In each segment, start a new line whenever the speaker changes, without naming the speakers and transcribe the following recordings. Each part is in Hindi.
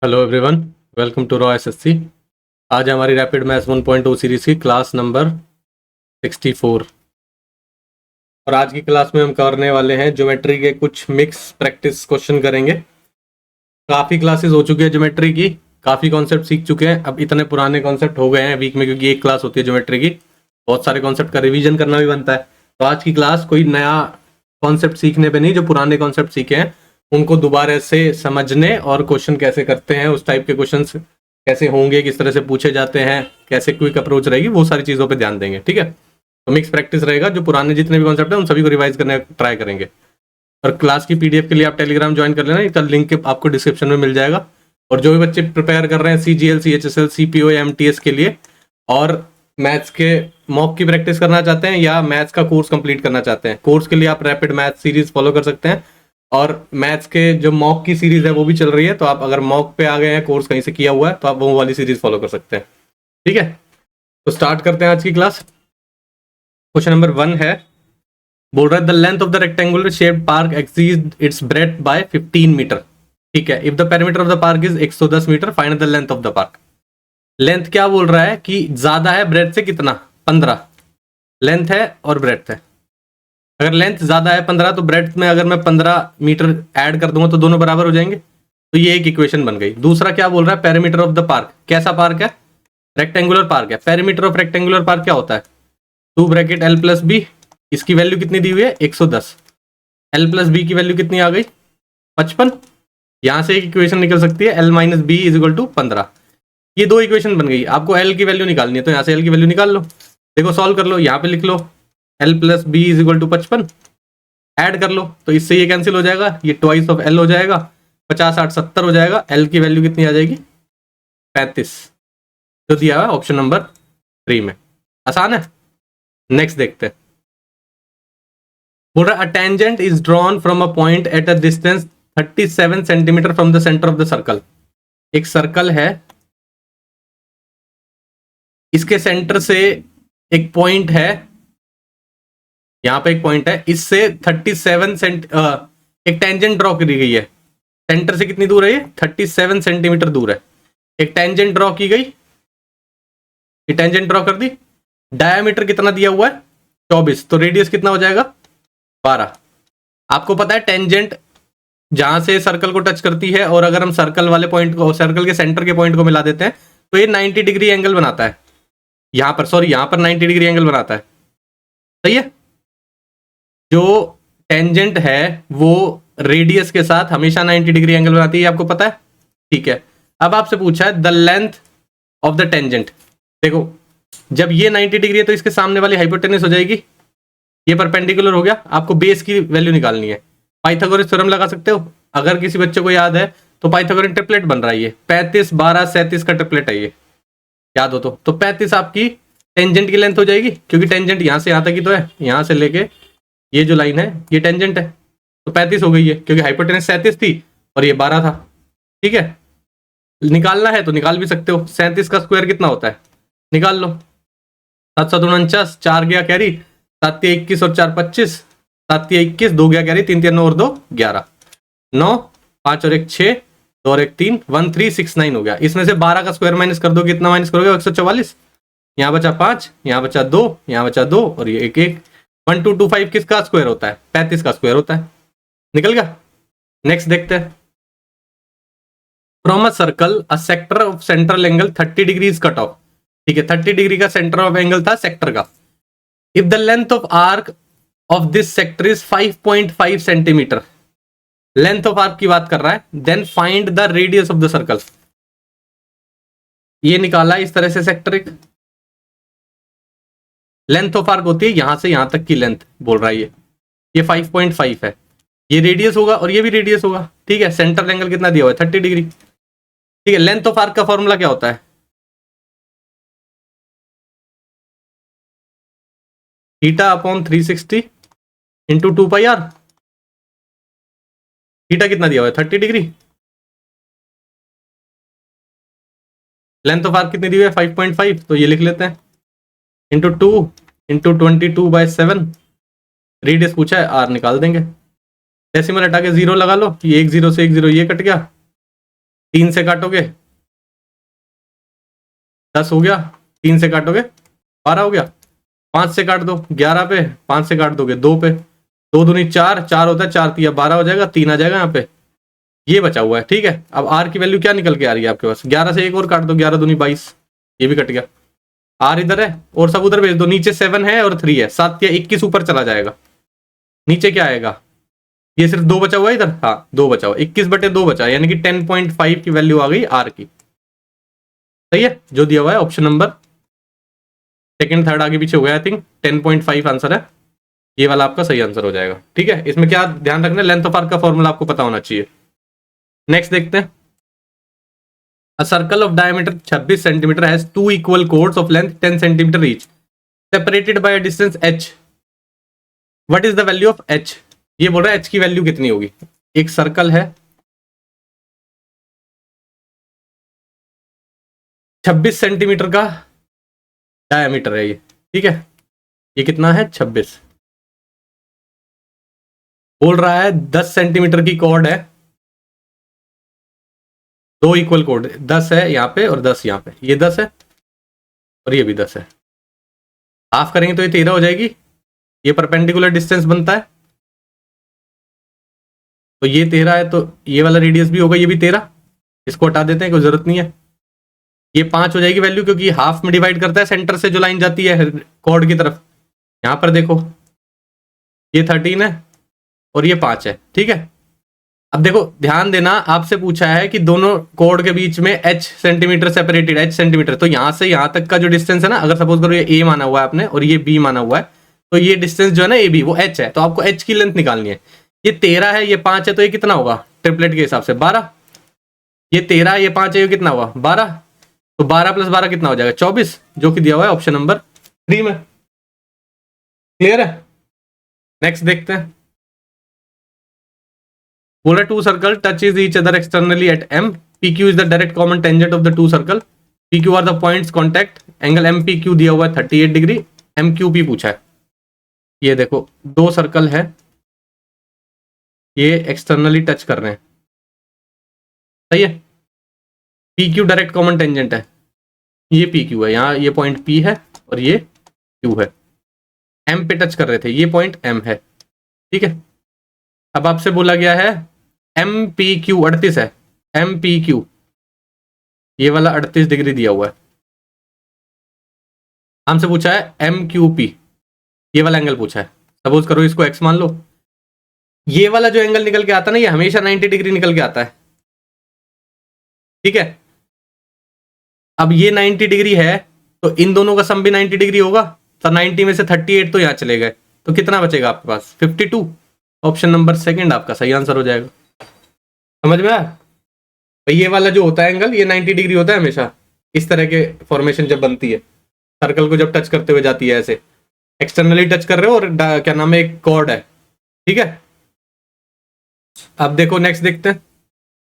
Hello everyone, welcome to raw SSC. आज हमारी रैपिड मैथ्स 1.0 सीरीज की क्लास नंबर 64 और आज की क्लास में हम करने वाले हैं ज्योमेट्री के कुछ मिक्स प्रैक्टिस क्वेश्चन करेंगे। काफ़ी क्लासेस हो चुकी है ज्योमेट्री की, काफ़ी कॉन्सेप्ट सीख चुके हैं। अब इतने पुराने कॉन्सेप्ट हो गए हैं वीक में, क्योंकि एक क्लास होती है ज्योमेट्री की, बहुत सारे कॉन्सेप्ट का रिवीजन करना भी बनता है। तो आज की क्लास कोई नया कॉन्सेप्ट सीखने पे नहीं, जो पुराने कॉन्सेप्ट सीखे हैं उनको दोबारा से समझने और क्वेश्चन कैसे करते हैं, उस टाइप के क्वेश्चन कैसे होंगे, किस तरह से पूछे जाते हैं, कैसे क्विक अप्रोच रहेगी, वो सारी चीज़ों पे ध्यान देंगे। ठीक है, तो मिक्स प्रैक्टिस रहेगा। जो पुराने जितने भी कॉन्सेप्ट हैं उन सभी को रिवाइज करने ट्राई करेंगे। और क्लास की पीडीएफ के लिए आप टेलीग्राम ज्वाइन कर लेना, इसका लिंक आपको डिस्क्रिप्शन में मिल जाएगा। और जो भी बच्चे प्रिपेयर कर रहे हैं सीजीएल, सीएचएसएल, सीपीओ या एमटीएस के लिए, और मैथ्स के मॉक की प्रैक्टिस करना चाहते हैं या मैथ्स का कोर्स कंप्लीट करना चाहते हैं, कोर्स के लिए आप रैपिड मैथ्स सीरीज फॉलो कर सकते हैं। और मैथ्स के जो मॉक की सीरीज है वो भी चल रही है, तो आप अगर मॉक पे आ गए हैं, कोर्स कहीं से किया हुआ है, तो आप वो वाली सीरीज फॉलो कर सकते हैं। ठीक है, तो स्टार्ट करते हैं आज की क्लास। क्वेश्चन नंबर 1 है, बोल रहा है the length of the rectangular shaped park exceed its breath by 15 metre. ठीक है, if the perimeter of the park is 110 metre, find the length of the park. Length क्या बोल रहा है कि ज्यादा है ब्रेथ से, कितना? 15 लेंथ है और ब्रेथ है। अगर लेंथ ज्यादा है 15, तो ब्रेथ में अगर मैं 15 मीटर ऐड कर दूंगा तो दोनों बराबर हो जाएंगे। तो ये एक इक्वेशन बन गई। दूसरा क्या बोल रहा है, पेरीमीटर ऑफ द पार्क। कैसा पार्क है? रेक्टेंगुलर पार्क है। पेरीमीटर ऑफ रेक्टेंगुलर पार्क क्या होता है? 2 ब्रैकेट L प्लस बी। इसकी वैल्यू कितनी दी हुई है? 110। L प्लस बी की वैल्यू कितनी आ गई? 55। यहां से एक इक्वेशन निकल सकती है, L minus b is equal to 15। ये दो इक्वेशन बन गई। आपको L की वैल्यू निकालनी है, तो यहां से L की वैल्यू निकाल लो। देखो, सॉल्व कर लो, यहाँ पे लिख लो L plus b is equal to 55। Add कर लो, तो इससे ये कैंसिल हो जाएगा, ये ट्वाइस ऑफ L हो जाएगा, 50 8 70 हो जाएगा। L की वैल्यू कितनी आ जाएगी? 35, जो दिया हुआ ऑप्शन नंबर 3 में। आसान है। नेक्स्ट देखते हैं। बोल रहा है a tangent is drawn from a point at a distance 37 centimetre from the centre of the circle. एक सर्कल है, इसके सेंटर से एक पॉइंट है, यहां पे एक पॉइंट है, इससे 37 एक टेंजेंट ड्रॉ करी गई है। सेंटर से कितनी दूर है? ये 37 सेंटीमीटर दूर है। एक टेंजेंट ड्रॉ की गई, ये टेंजेंट ड्रॉ कर दी। डायमीटर कितना दिया हुआ है? 24। तो रेडियस कितना हो जाएगा? 12। आपको पता है टेंजेंट जहां से सर्कल को टच करती है, और अगर हम सर्कल वाले पॉइंट को, सर्कल के सेंटर के पॉइंट को मिला देते हैं, तो ये 90 डिग्री एंगल बनाता है। यहां पर, सॉरी, यहां पर 90 डिग्री एंगल बनाता है। सही है। जो टेंजेंट है वो रेडियस के साथ हमेशा 90 डिग्री एंगल बनाती है, आपको पता है। ठीक है, अब आपसे पूछा है the length of the tangent. देखो, जब ये 90 डिग्री है तो इसके सामने वाली हाइपोटेनस हो जाएगी, ये परपेंडिकुलर हो गया। आपको बेस की वैल्यू निकालनी है। पाइथागोरस थ्योरम लगा सकते हो, अगर किसी बच्चे को याद है तो। पाइथागोरस ट्रिपलेट बन रहा है ये, 35 12 37 का ट्रिपलेट है ये, याद हो तो 35 आपकी टेंजेंट की लेंथ हो जाएगी, क्योंकि टेंजेंट यहां से यहां तक ही तो है, यहां से लेके ये जो लाइन है ये टेंजेंट है, तो 35 हो गई है, क्योंकि हाइपोटेनस 37 थी और ये 12 था। ठीक है, निकालना है तो निकाल भी सकते हो। 37 का स्क्वायर कितना होता है? निकाल लो। 749, 4 गया कैरी, 7 21 और 4 25, 7 21, 2 गया कैरी, 3 3 9 और 2 11, 9 5 और 1 6, 2 और 1 3, 1369 हो गया। इसमें से 12 का स्क्वायर माइनस कर दो, कितना माइनस करोगे? 144। यहाँ बचा 5, यहाँ बचा 2, यहाँ बचा 2 और ये 1 1। 1225 किसका स्क्वायर होता है? 35 का स्क्वायर होता है। निकल गया। नेक्स्ट देखते हैं। From a circle a sector of central angle 30 degrees cut off. ठीक है, 30 डिग्री का सेंटर ऑफ एंगल था सेक्टर का। If the length of arc of this sector is 5.5 centimetre, length of arc की बात कर रहा है, then find the radius of the circle. ये निकाला इस तरह से सेक्टर, एक लेंथ ऑफ आर्क होती है यहां से यहां तक की लेंथ, बोल रहा है ये 5.5 है, ये रेडियस होगा और ये भी रेडियस होगा। ठीक है, सेंट्रल एंगल कितना दिया हुआ है? 30 डिग्री। ठीक है, लेंथ ऑफ आर्क का फॉर्मूला क्या होता है? Theta upon 360 into 2 pi r. Theta कितना दिया हुआ है? 30 डिग्री। लेंथ ऑफ आर्क कितनी दी हुई है? 5.5, तो ये लिख लेते हैं, इंटू 2 इंटू 22/7। रेडियस पूछा है, आर निकाल देंगे। डेसिमल हटा के 0 लगा लो, ये 1 0 से 1 0 ये कट गया, 3 से काटोगे 10 हो गया, 3 से काटोगे 12 हो गया, 5 से काट दो 11 पे, 5 से काट दोगे 2 पे, 2 दूनी 4, 4 होता है 4 तिया 12 हो जाएगा, 3 आ जाएगा यहाँ पे, ये बचा हुआ है। ठीक है, अब आर की वैल्यू क्या निकल के आ रही है आपके पास, 11 से एक और काट दो, 11 दूनी 22, ये भी कट गया। आर इधर है और सब उधर भेज दो, नीचे 7 है और 3 है, 7 या 21 ऊपर चला जाएगा, नीचे क्या आएगा, ये सिर्फ 2 बचा हुआ है इधर, हाँ 2 बचा हुआ, 21/2 बचा, यानी कि 10.5 की वैल्यू आ गई आर की। सही है, जो दिया हुआ है ऑप्शन नंबर सेकंड थर्ड आगे पीछे हो गया, आई थिंक 10.5 आंसर है, ये वाला आपका सही आंसर हो जाएगा। ठीक है, इसमें क्या ध्यान रखना है, लेंथ ऑफ आर्क का फॉर्मूला आपको पता होना चाहिए। नेक्स्ट देखते हैं, A circle of diameter 26 cm has two equal chords of length 10 cm each, separated by a distance h. What is the value of h? ये बोल रहा है h की वैल्यू कितनी होगी। एक सर्कल है 26 सेंटीमीटर का डायमीटर है ये, ठीक है, ये कितना है 26, बोल रहा है 10 सेंटीमीटर की कॉर्ड है, दो इक्वल कॉर्ड, 10 है यहाँ पे और 10 यहाँ पे, ये 10 है और ये भी 10 है, हाफ करेंगे तो ये 13 हो जाएगी, ये परपेंडिकुलर डिस्टेंस बनता है, तो ये 13 है तो ये वाला रेडियस भी होगा, ये भी 13, इसको हटा देते हैं, कोई जरूरत नहीं है। ये 5 हो जाएगी वैल्यू, क्योंकि हाफ में डिवाइड करता है सेंटर से जो लाइन जाती है कॉर्ड की तरफ। यहां पर देखो ये 13 है और ये 5 है, ठीक है। अब देखो ध्यान देना, आपसे पूछा है कि दोनों कॉर्ड के बीच में h centimetre separated, h centimetre, तो यहां से यहां तक का जो डिस्टेंस है ना, अगर सपोज करो ये a माना हुआ है आपने और ये b माना हुआ है, तो ये डिस्टेंस जो है ना ab वो h है, तो आपको h की लेंथ निकालनी है। ये 13 है, ये 5 है, तो ये कितना होगा ट्रिपलेट के हिसाब से 12, ये 13 ये 5 है, ये कितना हुआ 12, तो 12 + 12 कितना हो जाएगा 24, जो कि दिया हुआ है ऑप्शन नंबर 3 में। क्लियर है, नेक्स्ट देखते हैं। बोला two circle touch is each other externally at m, pq is the direct common tangent of the two circle, pq are the points contact, angle mpq दिया हुआ है 38 डिग्री, mqp पूछा है। ये देखो दो सर्कल है, ये एक्सटर्नली टच कर रहे हैं, सही है, pq डायरेक्ट कॉमन टेंजेंट है, ये pq है, यहाँ ये पॉइंट p है और ये q है, m पे टच कर रहे थे, ये पॉइंट m है, ठीक है। अब आपसे बोला गया है MPQ 38 है, MPQ ये वाला 38 डिग्री दिया हुआ है, हमसे पूछा है MQP ये वाला एंगल पूछा है, सपोज करो इसको x मान लो, ये वाला जो एंगल निकल के आता है ना, ये हमेशा 90 डिग्री निकल के आता है, ठीक है। अब ये 90 डिग्री है तो इन दोनों का सम भी 90 डिग्री होगा, तो 90 में से 38 तो यहाँ चले गए, तो कितना बचेगा आपके पास 52, ऑप्शन नंबर सेकंड आपका सही आंसर हो जाएगा। समझ में आया, तो ये वाला जो होता है एंगल ये 90 डिग्री होता है हमेशा, इस तरह के फॉर्मेशन जब बनती है, सर्कल को जब टच करते हुए जाती है ऐसे, एक्सटर्नली टच कर रहे हो और क्या नाम है एक कॉर्ड है, ठीक है। अब देखो नेक्स्ट देखते हैं,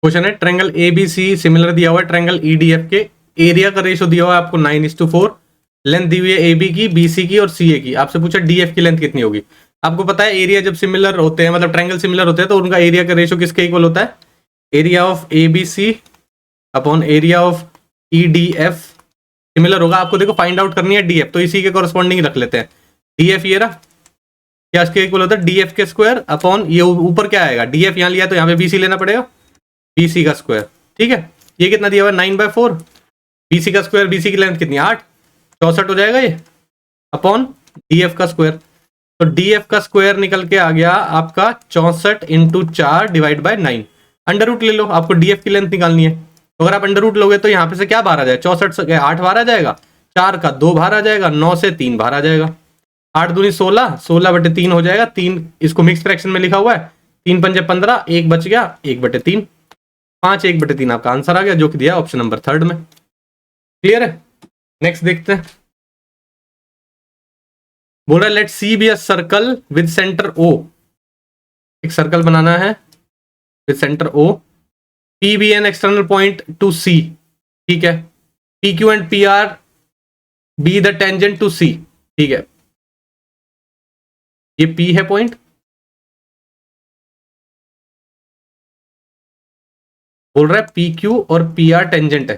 क्वेश्चन है ट्रायंगल ABC सिमिलर दिया हुआ है ट्रायंगल EDF के, एरिया का रेशो दिया हुआ है आपको 9:4, लेंथ दी हुई है AB की, BC की और CA की, आपसे पूछा DF की लेंथ कितनी होगी। आपको पता है एरिया जब सिमिलर होते हैं, मतलब ट्रायंगल सिमिलर होते हैं, तो उनका एरिया का रेशो किसके इक्वल होता है, area of ABC upon area of EDF similar होगा। आपको देखो फाइंड आउट करनी है DF, तो इसी के कॉरस्पॉन्डिंग रख लेते हैं, DF ये रहा, क्या इसके इक्वल होता है DF के स्क्वायर अपॉन ये ऊपर क्या आएगा, DF यहाँ लिया तो यहाँ पे BC लेना पड़ेगा, BC का स्क्वायर, ठीक है। ये कितना दिया हुआ है 9/4, BC का स्क्वायर, BC की लेंथ कितनी 8, 64 हो जाएगा ये, अपॉन DF का स्क्वायर, तो DF का स्क्वायर निकल के आ गया आपका 64 × 4 डिवाइड बाय 9, अंडर रूट ले लो, आपको DF की लेंथ निकालनी है, तो अगर आप अंडर रूट लोगे तो यहाँ पे से क्या बाहर आ जाएगा, 64 से 8 बाहर आ जाएगा, 4 का 2 बाहर आ जाएगा, 9 से 3 बाहर आ जाएगा, 8 दूनी 16, 16/3 हो जाएगा, 3 इसको मिक्स फ्रैक्शन में लिखा हुआ है, 3 पंजे 15, 1 बच गया, 1/3, 5 1/3 आपका आंसर आ गया, जो कि दिया ऑप्शन नंबर थर्ड में। क्लियर है, नेक्स्ट देखते हैं। बोल रहा है let C be a circle with centre O, एक सर्कल बनाना है with centre O, P be an external point to C, ठीक है, PQ and PR be the tangent to C, ठीक है, ये P है पॉइंट, बोल रहा है पी क्यू और पी आर टेंजेंट है,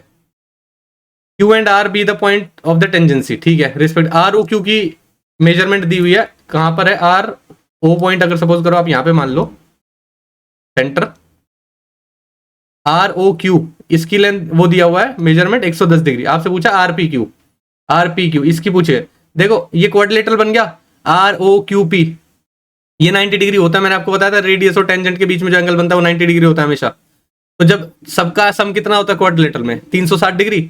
Q and R be the point of the tangency, ठीक है। रिस्पेक्ट आर ओ क्यू की मेजरमेंट दी हुई है, कहां पर है आर ओ पॉइंट, अगर सपोज करो आप यहां पे मान लो सेंटर आर ओ क्यू, इसकी लेंथ वो दिया हुआ है मेजरमेंट 110 डिग्री, आपसे पूछा आर पी क्यू इसकी पूछे, देखो ये क्वाड्रिलेटरल बन गया आर ओ क्यू पी, ये 90 डिग्री होता है, मैंने आपको बताया था रेडियस और टेंजेंट के बीच में जो एंगल बनता है वो 90 डिग्री होता है हमेशा। तो जब सबका सम कितना होता है क्वाड्रिलेटरल में 360 डिग्री,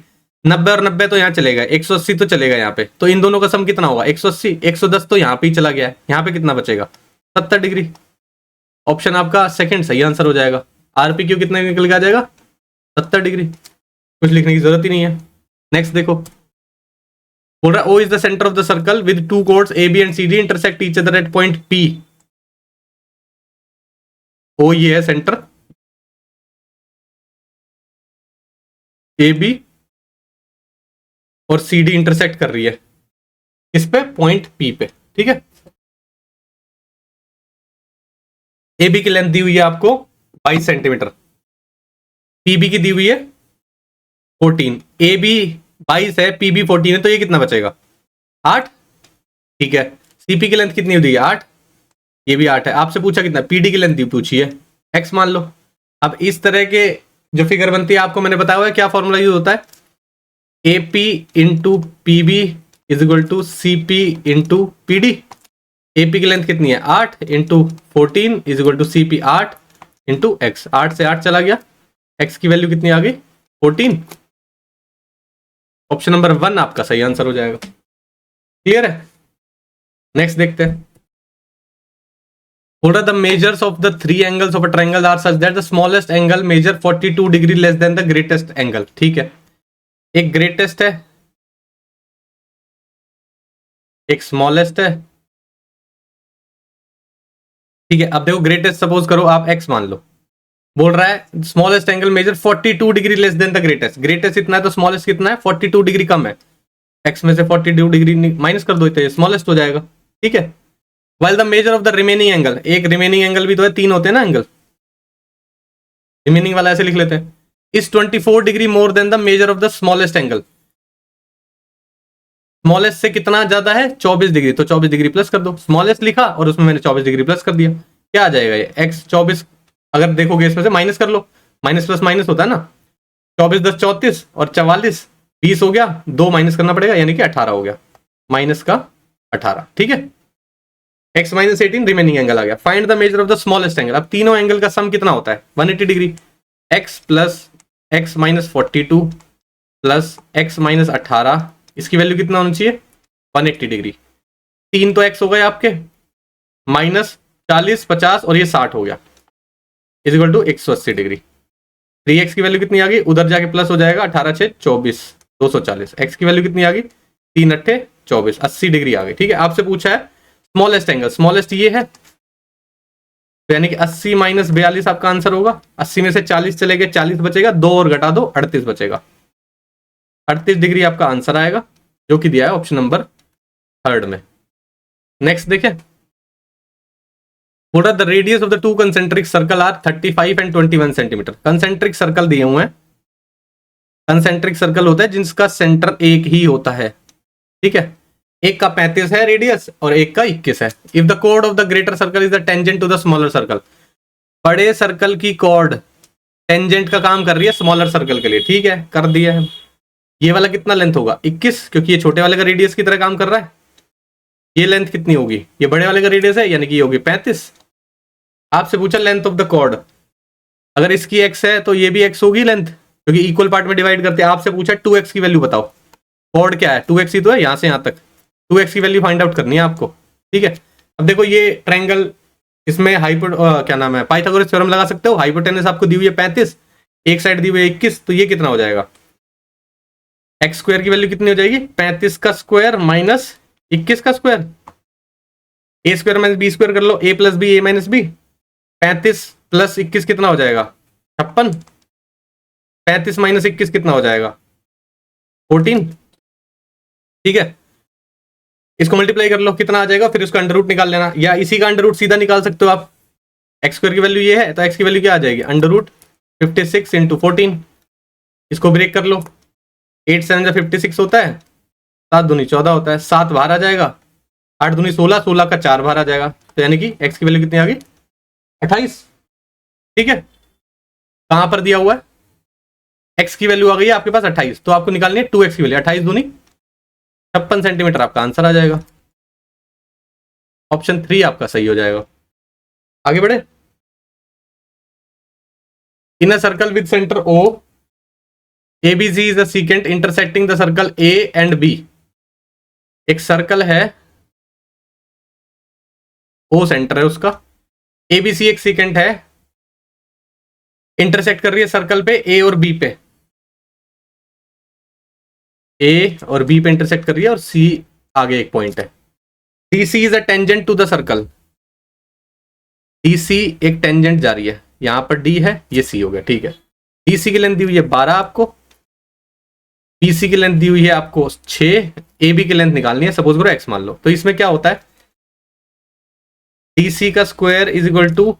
90 और 90 तो यहाँ चलेगा, 180 तो चलेगा यहाँ पे, तो इन दोनों का सम कितना होगा 180, 110 तो यहाँ पे ही चला गया है, यहाँ पे कितना बचेगा 70 डिग्री। ऑप्शन आपका सेकंड सही आंसर हो जाएगा। आरपीक्यू कितने निकल के आ जाएगा 70 डिग्री, कुछ लिखने की जरूरत ही नहीं है। नेक्स्ट देखो, बोल रहा है O is the centre of the circle with two chords A B and C D intersect each other at point P. O ये है सेंटर, ए बी और सी डी इंटरसेक्ट कर रही है इस पे पॉइंट पी पे, ठीक है। ए बी की लेंथ दी हुई है आपको 22 सेंटीमीटर, पीबी की दी हुई है 14, ए बी 22 है पीबी 14 है, तो ये कितना बचेगा 8, ठीक है। सीपी की लेंथ कितनी दी है 8, ये भी 8 है। आपसे पूछा कितना पीडी की लेंथ दी पूछी है x मान लो। अब इस तरह के जो फिगर बनती है आपको मैंने बताया हुआ है क्या फॉर्मूला यूज होता है, A P into P B is equal to C P into P D. A P की लेंथ कितनी है 8 into 14 is equal to C P 8 into x, 8 से 8 चला गया, x की वैल्यू कितनी आ गई 14। ऑप्शन नंबर 1 आपका सही आंसर हो जाएगा। क्लियर है। नेक्स्ट देखते हैं, what are the measures of the three angles of a triangle are such that the smallest angle measure 42 degree less than the greatest angle, ठीक है। एक ग्रेटेस्ट है, एक स्मॉलेस्ट है, ठीक है। अब देखो ग्रेटेस्ट सपोज करो आप x मान लो, बोल रहा है smallest angle measure 42 degree less than the greatest, greatest इतना है तो स्मॉलेस्ट कितना है 42 डिग्री कम है, x में से 42 डिग्री माइनस कर दो तो स्मॉलेस्ट हो जाएगा, ठीक है। While the measure of the remaining angle, एक रिमेनिंग एंगल भी तो है, 3 होते हैं ना एंगल, रिमेनिंग वाला ऐसे लिख लेते हैं, is 24 degree more than the measure of the smallest angle, smallest से कितना ज्यादा है 24 डिग्री, तो 24 डिग्री प्लस कर दो, स्मॉलेस्ट लिखा और उसमें मैंने 24 डिग्री प्लस कर दिया, क्या आ जाएगा ये x 24, अगर देखोगे इसमें से माइनस कर लो, माइनस प्लस माइनस होता है ना, 24 10 34 और 44 20 हो गया, 2 माइनस करना पड़ेगा यानी कि 18 हो गया, माइनस का 18, ठीक है। x माइनस 18 रिमेनिंग एंगल आ गया। Find the measure of the smallest angle, अब तीनों एंगल का सम कितना होता है 180 degree, x plus x minus 42 plus x minus 18, इसकी वैल्यू कितना होनी चाहिए 180 डिग्री, 3 तो x हो गए आपके, माइनस 40 50 और ये 60 हो गया, is equal to 180 degree. 3x की वैल्यू कितनी आ गई, उधर जाके प्लस हो जाएगा, 18 6 24 240, x की वैल्यू कितनी आ गई 3 8 24, 80 डिग्री आ गई, ठीक है। आपसे पूछा है स्मॉलेस्ट एंगल, स्मॉलेस्ट ये है, तो यानी कि 80 माइनस 42 आपका आंसर होगा, 80 में से 40 चले गए 40 बचेगा, 2 और घटा दो 38 बचेगा, 38 डिग्री आपका आंसर आएगा, जो कि दिया है ऑप्शन नंबर 3 में। नेक्स्ट देखें, what are the radius of the two concentric circle are 35 and 21 centimetre. Concentric circle दिए हुए हैं, कंसेंट्रिक सर्कल होता है जिसका सेंटर एक ही होता है, ठीक है। एक का 35 है रेडियस और एक का 21 है। इफ द कोड of the greater circle is the tangent to the smaller circle, बड़े सर्कल की कॉर्ड टेंजेंट का काम कर रही है स्मॉलर सर्कल के लिए, ठीक है, कर दिया है। ये वाला कितना लेंथ होगा 21, क्योंकि ये छोटे वाले का रेडियस की तरह काम कर रहा है। ये लेंथ कितनी होगी, ये बड़े वाले का रेडियस है यानी कि ये होगी 35। आपसे पूछा लेंथ ऑफ द कॉर्ड, अगर इसकी x है तो ये भी x होगी लेंथ, क्योंकि इक्वल पार्ट में डिवाइड करते हैं। आपसे पूछा 2x की वैल्यू बताओ, कॉर्ड क्या है 2x ही तो है, यहां से यहां तक 2x की वैल्यू फाइंड आउट करनी है आपको, ठीक है। अब देखो ये ट्रायंगल, इसमें क्या नाम है पाइथागोरस थ्योरम लगा सकते हो। हाइपोटेनस आपको दी हुई है 35, एक साइड दी हुई है 21, तो ये कितना हो जाएगा एक्स स्क्वायर की वैल्यू कितनी हो जाएगी 35 का स्क्वायर माइनस 21 का स्क्वायर, ए स्क्वायर माइनस बी स्क्वायर कर लो, ए प्लस बी ए माइनस बी, 35 प्लस 21 कितना हो जाएगा 56, 35 माइनस 21 कितना हो जाएगा 14, ठीक है। इसको मल्टीप्लाई कर लो कितना आ जाएगा, फिर उसका अंडर रूट निकाल लेना, या इसी का अंडर रूट सीधा निकाल सकते हो आप। एक्स स्क्वायर की वैल्यू ये है तो एक्स की वैल्यू क्या आ जाएगी अंडर रूट 56 इंटू 14, इसको ब्रेक कर लो। 8 7 56 होता है, 7 दूनी 14 होता है, 7 बाहर आ जाएगा, 8 दूनी 16, 16 का 4 बाहर आ जाएगा, तो यानी कि x की वैल्यू कितनी आ गई? 28। ठीक है, कहां पर दिया हुआ है? x की वैल्यू आ गई है आपके पास 28, तो आपको निकालनी है 2x की वैल्यू। 28 दूनी 56 सेंटीमीटर आपका आंसर आ जाएगा। ऑप्शन 3 आपका सही हो जाएगा। आगे बढ़े। In a circle with centre O, ABC is the secant intersecting the circle A and B। एक सर्कल है, O सेंटर है उसका, ABC एक सीकेंट है, इंटरसेक्ट कर रही है सर्कल पे A और B पे, A और B पे इंटरसेक्ट कर रही है, और C आगे एक पॉइंट है। DC is a tangent to the circle. DC एक टेंजेंट जा रही है, यहां पर D है, ये C हो गया। ठीक है, DC की लेंथ दी हुई है 12 आपको, BC की लेंथ दी हुई है आपको 6, AB की लेंथ निकालनी है, सपोज करो x मान लो। तो इसमें क्या होता है, DC का square is equal to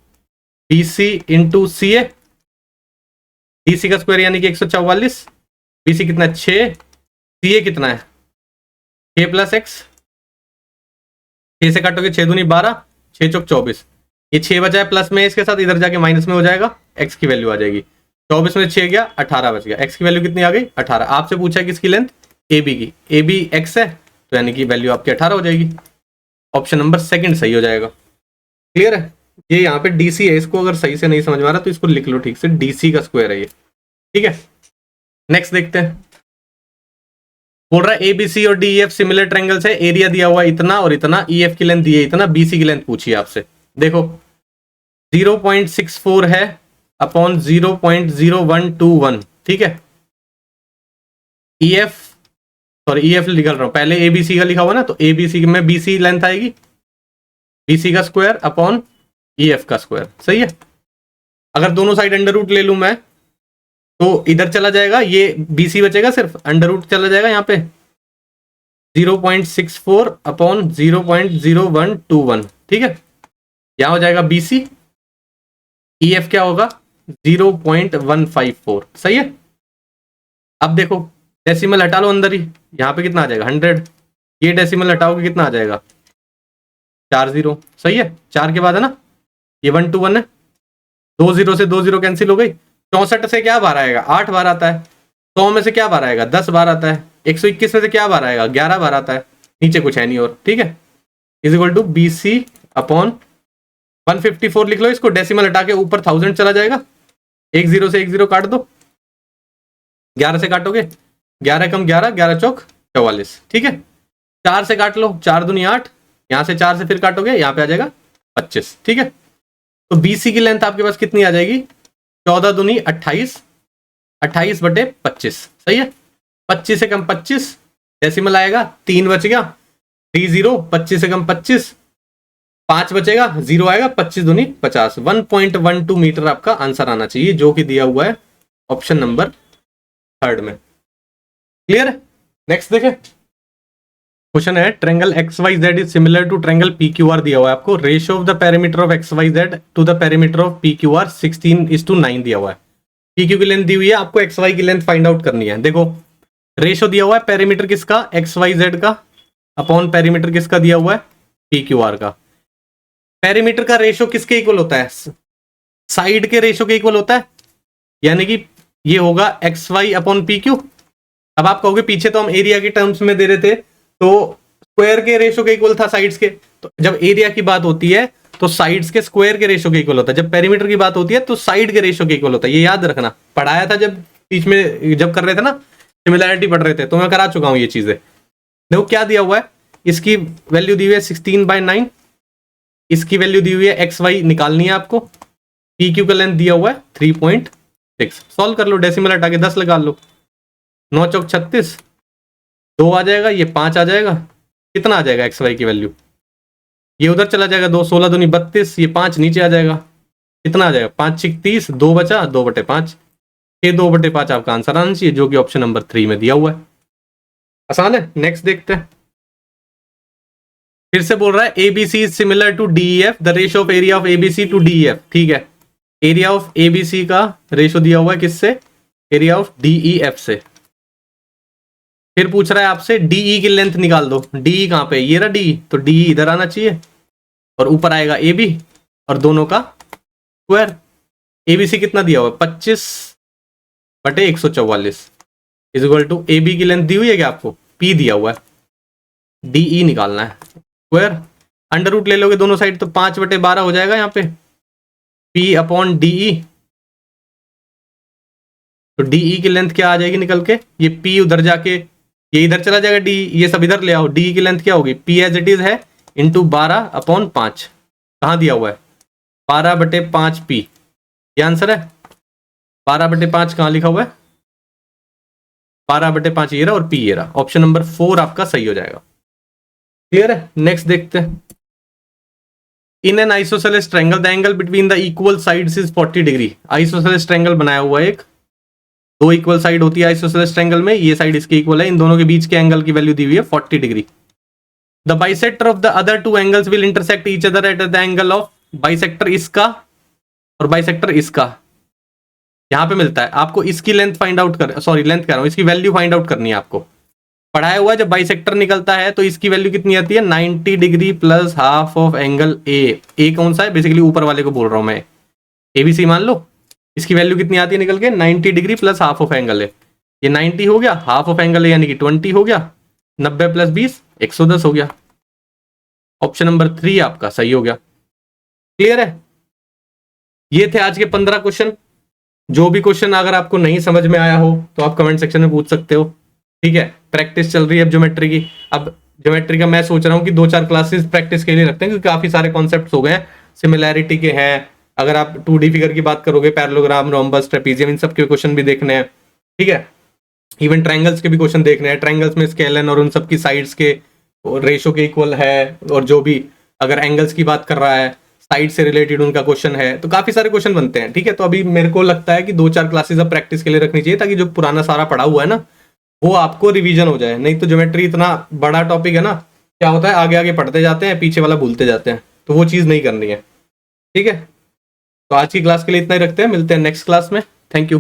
BC into CA। DC का स्क्वायर यानी कि 144, BC कितना है 6, CA कितना है 6 प्लस x, 6 से काटोगे 6 दूनी 12, 6 चौक 24, ये 6 बचा है प्लस में, इसके साथ इधर जाके माइनस में हो जाएगा, x की वैल्यू आ जाएगी 24 में 6 गया 18 बच गया, x की वैल्यू कितनी आ गई 18। आपसे पूछा है किसकी लेंथ, AB की, AB x है, तो यानी कि वैल्यू आपकी 18 हो जाएगी। ऑप्शन नंबर सेकंड सही हो जाएगा। क्लियर है। ये यहाँ पे DC है, इसको अगर सही से नहीं समझ में आ रहा तो इसको लिख लो ठीक से, DC का स्क्वायर है ये। ठीक है, नेक्स्ट देखते हैं। बोल रहा है ABC और DEF सिमिलर ट्रायंगल्स है, एरिया दिया हुआ इतना और इतना, EF की लेंथ दी है इतना, BC की लेंथ पूछी है आपसे। देखो 0.64 है अपॉन 0.0121। ठीक है, EF निकल रहा हूं, पहले ABC का लिखा हुआ ना, तो ABC में BC लेंथ आएगी, BC का स्क्वायर अपॉन EF का स्क्वायर। सही है। अगर दोनों साइड अंडर रूट ले लूं मैं, तो इधर चला जाएगा, ये BC बचेगा, सिर्फ अंडर रूट चला जाएगा यहाँ पे 0.64 अपॉन 0.0121। ठीक है, यहां हो जाएगा BC, EF क्या होगा 0.154। सही है। अब देखो डेसिमल हटा लो अंदर ही, यहाँ पे कितना आ जाएगा 100, ये डेसिमल हटाओगे कितना आ जाएगा 4 0। सही है, 4 के बाद है ना ये 1 2 1 है, 2 0 से 2 0 कैंसिल हो गई। 64 से क्या बार आएगा 8 बार आता है, 100 में से क्या बार आएगा 10 बार आता है, 121 में से क्या बार आएगा 11 बार आता है, नीचे कुछ है नहीं और। ठीक है, is equal to BC upon 154 लिख लो इसको, डेसिमल हटा के ऊपर 1000 चला जाएगा, 1 0 से 1 0 काट दो, 11 से काटोगे 11 कम 11, 11 चौक 44। ठीक है, 4 से काट लो, 4 दूनी 8, यहां से 4 से फिर काटोगे, यहाँ पे आ जाएगा 25। ठीक है, तो BC की लेंथ आपके पास कितनी आ जाएगी 14 दूनी 28, 28 बटे 25। सही है, 25 से कम 25, डेसिमल आएगा 3 बच गया, 3 0, 25 से कम 25, 5 बचेगा, 0 आएगा, 25 दूनी 50, 1.12 मीटर आपका आंसर आना चाहिए, जो कि दिया हुआ है ऑप्शन नंबर 3 में। क्लियर है। नेक्स्ट देखें, क्वेश्चन है triangle XYZ is similar to triangle PQR दिया हुआ है आपको, ratio of the perimeter of XYZ to the perimeter of PQR 16:9 दिया हुआ है। PQ की लेंथ दी हुई है, आपको XY की लेंथ फाइंड आउट करनी है। देखो रेशियो दिया हुआ है पेरीमीटर किसका XYZ का अपॉन पेरीमीटर किसका दिया हुआ है PQR का। पेरीमीटर का रेशियो किसके इक्वल होता है साइड के रेशियो के इक्वल होता है, यानी कि ये होगा XY अपॉन PQ। अब आप कहोगे पीछे तो हम एरिया के टर्म्स में दे रहे थे, तो स्क्वायर के रेशियो के इक्वल था साइड्स के, तो जब एरिया की बात होती है तो साइड्स के स्क्वायर के रेशियो के इक्वल होता है, जब पेरीमीटर की बात होती है तो साइड के रेशियो के इक्वल होता है। ये याद रखना, पढ़ाया था जब बीच में जब कर रहे थे ना सिमिलैरिटी पढ़ रहे थे, तो मैं करा चुका हूं ये चीजें। देखो क्या दिया हुआ है, इसकी वैल्यू दी हुई है 16/9, इसकी वैल्यू दी हुई है XY निकालनी है आपको, PQ का लेंथ दिया हुआ है 3.6। सॉल्व कर लो, डेसिमल हटा के 10 लगा लो, 9 चौक 36, 2 आ जाएगा, ये 5 आ जाएगा, कितना आ जाएगा XY की वैल्यू, ये उधर चला जाएगा 2, 16 दूनी 32, ये 5 नीचे आ जाएगा, कितना आ जाएगा 5 6 30, 2 बचा 2/5, ये 2/5 आपका आंसर आना चाहिए, जो कि ऑप्शन नंबर 3 में दिया हुआ है। आसान है। नेक्स्ट देखते हैं, फिर से बोल रहा है ABC is similar to DEF, the ratio of area of ABC to DEF। ठीक है, एरिया ऑफ ABC का रेशो दिया हुआ है किससे, एरिया ऑफ DEF से। फिर पूछ रहा है आपसे DE की लेंथ निकाल दो। DE कहाँ पे, ये रहा DE, तो DE इधर आना चाहिए और ऊपर आएगा AB और दोनों का स्क्वायर। ABC कितना दिया हुआ है 25/144 इज इक्वल टू AB की लेंथ दी हुई है क्या आपको, P दिया हुआ है, DE निकालना है स्क्वायर। अंडर रूट ले लोगे दोनों साइड तो 5/12 हो जाएगा यहाँ पे, P/DE। तो DE की लेंथ क्या आ जाएगी निकल के, ये P उधर जाके ये इधर चला जाएगा, DE ये सब इधर ले आओ, DE की लेंथ क्या होगी, P एज इट इज है इंटू 12/5। कहाँ दिया हुआ है 12/5 P, ये आंसर है। 12/5 कहाँ लिखा हुआ है, 12/5 ये रहा और P ये रहा। ऑप्शन नंबर 4 आपका सही हो जाएगा। क्लियर है। नेक्स्ट देखते हैं। In an isosceles triangle the angle between the equal sides is 40 degree. Isosceles triangle बनाया हुआ है एक, दो इक्वल साइड होती है आइसोसेलेस ट्रायंगल में, ये साइड इसके इक्वल है, इन दोनों के बीच के एंगल की वैल्यू दी हुई है 40 degree. The bisector of the other two angles will intersect each other at the angle of, bisector इसका और बाइसेक्टर इसका यहां पे मिलता है। आपको इसकी लेंथ फाइंड आउट कर, सॉरी लेंथ कह रहा हूं, इसकी वैल्यू फाइंड आउट करनी है आपको। पढ़ाया हुआ है जब बाइसेक्टर निकलता है तो इसकी वैल्यू कितनी आती है 90 degree plus half of angle A कौन सा है, बेसिकली ऊपर वाले को बोल रहा हूं मैं, ABC मान लो। इसकी वैल्यू कितनी आती है निकल के 90 degree plus half of angle है, ये 90 हो गया, हाफ ऑफ एंगल है यानी कि 20 हो गया, 90 प्लस 20 110 हो गया। ऑप्शन नंबर 3 आपका सही हो गया। क्लियर है। ये थे आज के 15 क्वेश्चन। जो भी क्वेश्चन अगर आपको नहीं समझ में आया हो तो आप कमेंट सेक्शन में पूछ सकते हो, ठीक है। प्रैक्टिस चल रही है अब ज्योमेट्री की। अब ज्योमेट्री का मैं सोच रहा हूँ कि 2-4 क्लासेस प्रैक्टिस के लिए रखते हैं, क्योंकि काफी सारे कॉन्सेप्ट्स हो गए हैं, सिमिलैरिटी के हैं। अगर आप 2D फिगर की बात करोगे, पैरेललोग्राम, रोम्बस, ट्रेपीजियम, इन सब के क्वेश्चन भी देखने हैं, ठीक है। इवन ट्रायंगल्स के भी क्वेश्चन देखने हैं, ट्रायंगल्स में स्केलन और उन सब की साइड्स के रेशो के इक्वल है, और जो भी अगर एंगल्स की बात कर रहा है साइड से रिलेटेड उनका क्वेश्चन है, तो काफी सारे क्वेश्चन बनते हैं, ठीक है। तो अभी मेरे को लगता है कि 2-4 क्लासेस अब प्रैक्टिस के लिए रखनी चाहिए, ताकि जो पुराना सारा पढ़ा हुआ है ना वो आपको रिवीजन हो जाए। नहीं तो ज्योमेट्री इतना बड़ा टॉपिक है ना, क्या होता है आगे आगे पढ़ते जाते हैं, पीछे वाला भूलते जाते हैं, तो वो चीज नहीं करनी है, ठीक है। तो आज की क्लास के लिए इतना ही रखते हैं, मिलते हैं नेक्स्ट क्लास में। Thank you.